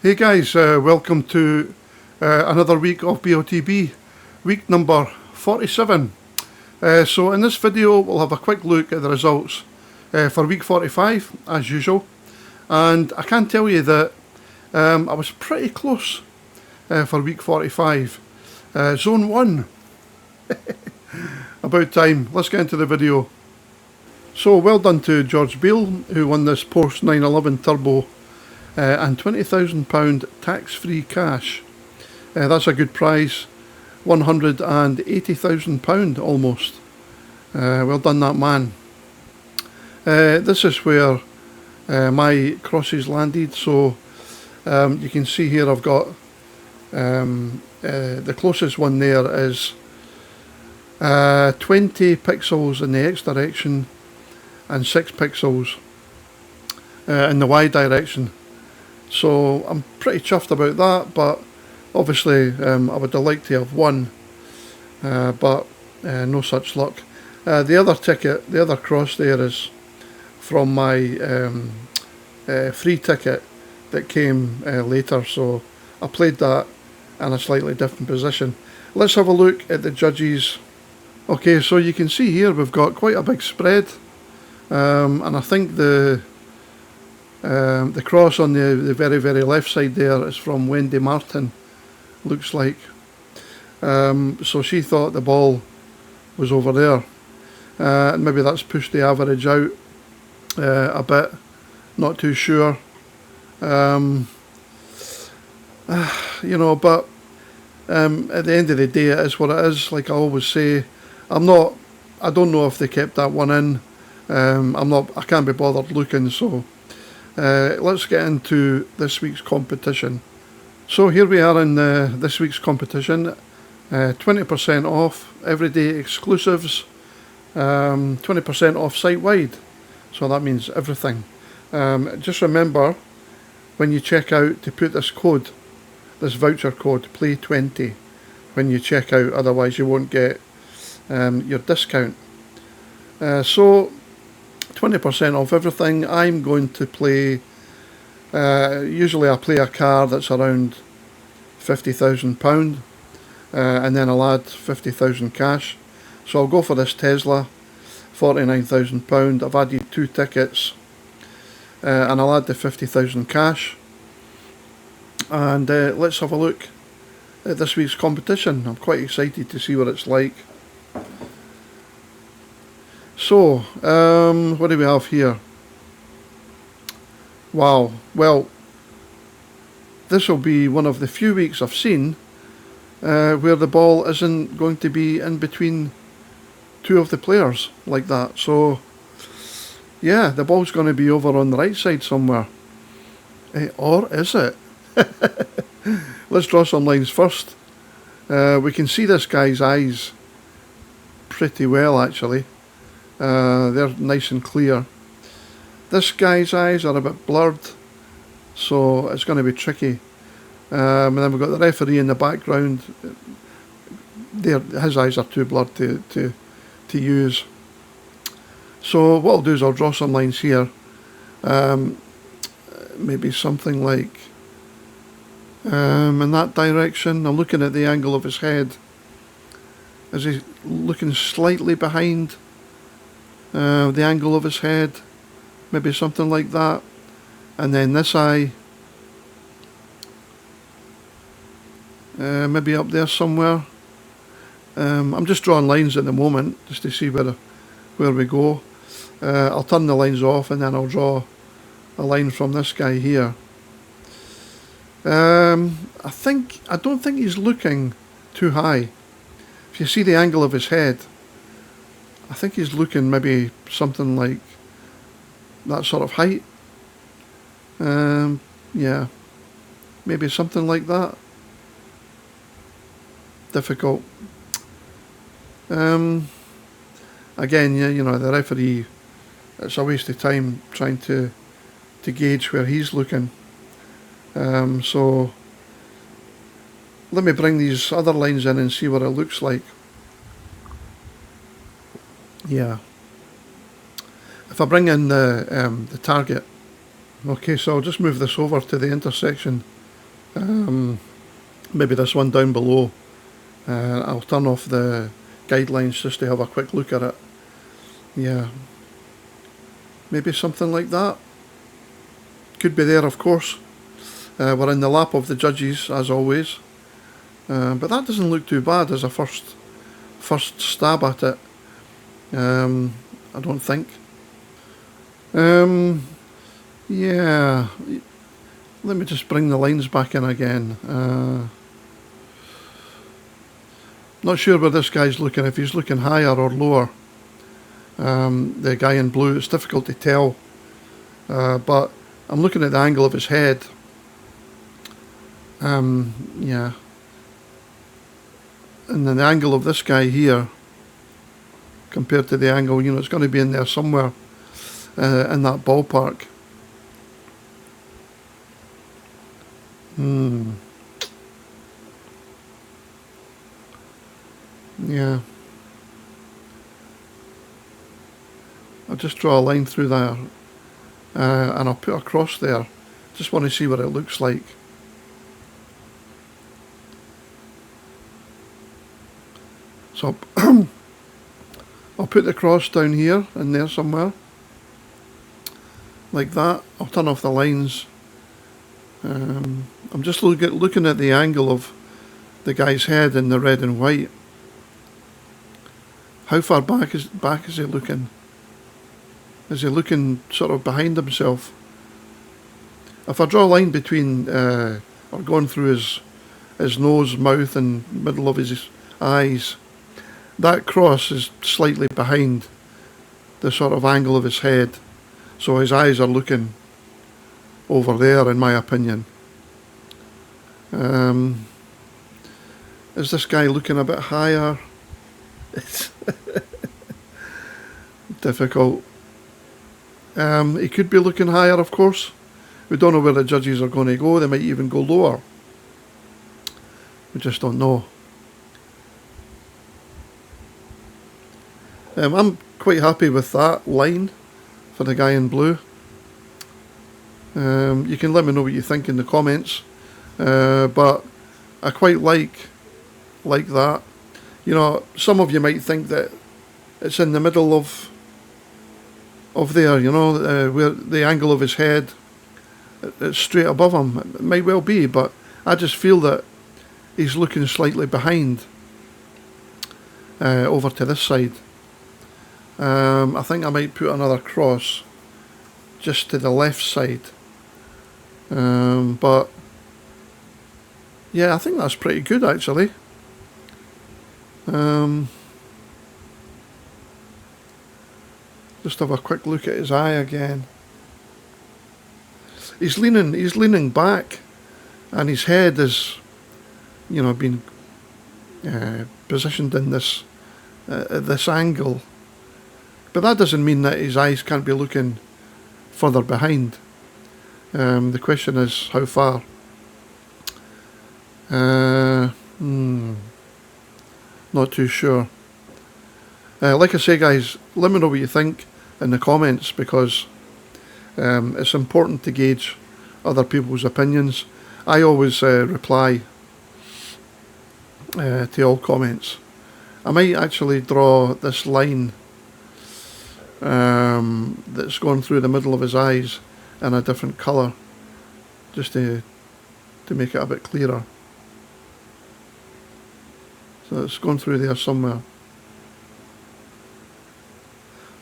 Hey guys, welcome to another week of Botb, week number 47. So in this video we'll have a quick look at the results for week 45 as usual, and I can tell you that I was pretty close for week 45. Zone 1. About time. Let's get into the video. So well done to George Beale, who won this Porsche 911 Turbo and £20,000 tax-free cash. That's a good prize, £180,000 almost. Well done, that man. This is where my crosses landed, so you can see here I've got the closest one there is 20 pixels in the X direction and 6 pixels in the Y direction. So I'm pretty chuffed about that, but obviously I would have liked to have won, but no such luck. The other ticket, the other cross there, is from my free ticket that came later, so I played that in a slightly different position. Let's have a look at the judges. Okay, so you can see here we've got quite a big spread, and I think the cross on the very left side there is from Wendy Martin, looks like. So she thought the ball was over there, and maybe that's pushed the average out a bit, not too sure. You know, but at the end of the day it is what it is. Like I always say, I don't know if they kept that one in. I can't be bothered looking, so let's get into this week's competition. So here we are in this week's competition. 20% off everyday exclusives, 20% off site-wide, so that means everything. Just remember when you check out to put this code, this voucher code, play20, when you check out, otherwise you won't get your discount. So 20% off everything. I'm going to play, usually I play a car that's around £50,000, and then I'll add 50,000 cash. So I'll go for this Tesla, £49,000. I've added 2 tickets, and I'll add the 50,000 cash. And let's have a look at this week's competition. I'm quite excited to see what it's like. So, what do we have here? Wow, well, this will be one of the few weeks I've seen where the ball isn't going to be in between two of the players like that. So, yeah, the ball's going to be over on the right side somewhere. Or is it? Let's draw some lines first. We can see this guy's eyes pretty well, actually. They're nice and clear. This guy's eyes are a bit blurred, so it's going to be tricky. And then we've got the referee in the background. His eyes are too blurred to use. So what I'll do is I'll draw some lines here. Maybe something like in that direction. I'm looking at the angle of his head. Is he looking slightly behind the angle of his head? Maybe something like that. And then this eye, maybe up there somewhere. I'm just drawing lines at the moment just to see where we go. I'll turn the lines off and then I'll draw a line from this guy here. I don't think he's looking too high. If you see the angle of his head, I think he's looking maybe something like that sort of height. Yeah, maybe something like that. Difficult. Again, you know, the referee, it's a waste of time trying to gauge where he's looking. So let me bring these other lines in and see what it looks like. Yeah. If I bring in the target, okay, so I'll just move this over to the intersection Maybe this one down below. I'll turn off the guidelines just to have a quick look at it. Yeah, maybe something like that. Could be there, of course. We're in the lap of the judges, as always. But that doesn't look too bad as a first stab at it. I don't think. Yeah. Let me just bring the lines back in again. Not sure where this guy's looking, if he's looking higher or lower. The guy in blue, it's difficult to tell. But I'm looking at the angle of his head. Yeah. And then the angle of this guy here, compared to the angle, it's going to be in there somewhere, in that ballpark. Yeah. I'll just draw a line through there, and I'll put a cross there. Just want to see what it looks like. So I'll put the cross down here in there somewhere, like that. I'll turn off the lines. I'm just looking at the angle of the guy's head in the red and white. How far back is he looking? Is he looking sort of behind himself? If I draw a line between, or going through his nose, mouth and middle of his eyes, that cross is slightly behind the sort of angle of his head. So his eyes are looking over there, in my opinion. Is this guy looking a bit higher? It's difficult. He could be looking higher, of course. We don't know where the judges are going to go. They might even go lower. We just don't know. I'm quite happy with that line for the guy in blue. You can let me know what you think in the comments. But I quite like that. Some of you might think that it's in the middle of there, where the angle of his head, it's straight above him. It might well be, but I just feel that he's looking slightly behind, over to this side. I think I might put another cross just to the left side. But yeah, I think that's pretty good, actually. Just have a quick look at his eye again. He's leaning back, and his head is, been positioned in this angle. But that doesn't mean that his eyes can't be looking further behind. The question is how far. Not too sure. Like I say, guys, let me know what you think in the comments, because it's important to gauge other people's opinions. I always reply to all comments. I might actually draw this line that's going through the middle of his eyes in a different colour, just to make it a bit clearer. So it's going through there somewhere.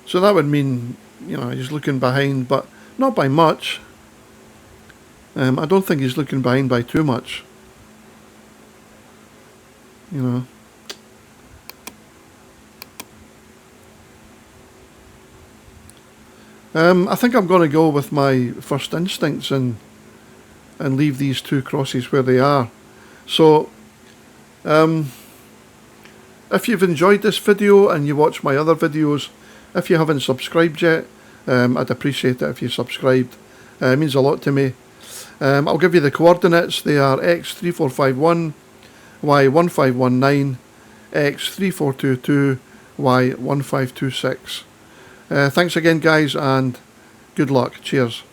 So that would mean, he's looking behind, but not by much. I don't think he's looking behind by too much. I think I'm going to go with my first instincts and leave these two crosses where they are. So, if you've enjoyed this video and you watch my other videos, if you haven't subscribed yet, I'd appreciate it if you subscribed. It means a lot to me. I'll give you the coordinates. They are X3451, Y1519, X3422, Y1526. Thanks again, guys, and good luck. Cheers.